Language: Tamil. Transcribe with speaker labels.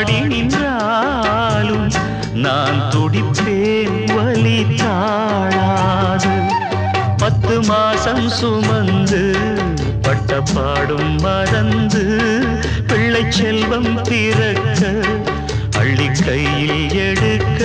Speaker 1: பாடி நின்றாலும் நான் துடிப்பேன் வலி தாழாது 10 மாசம் சுமந்து பட்ட பாடும் மறந்து பிள்ளை செல்வம் பிறக்க அள்ளி கையில் எடுக்க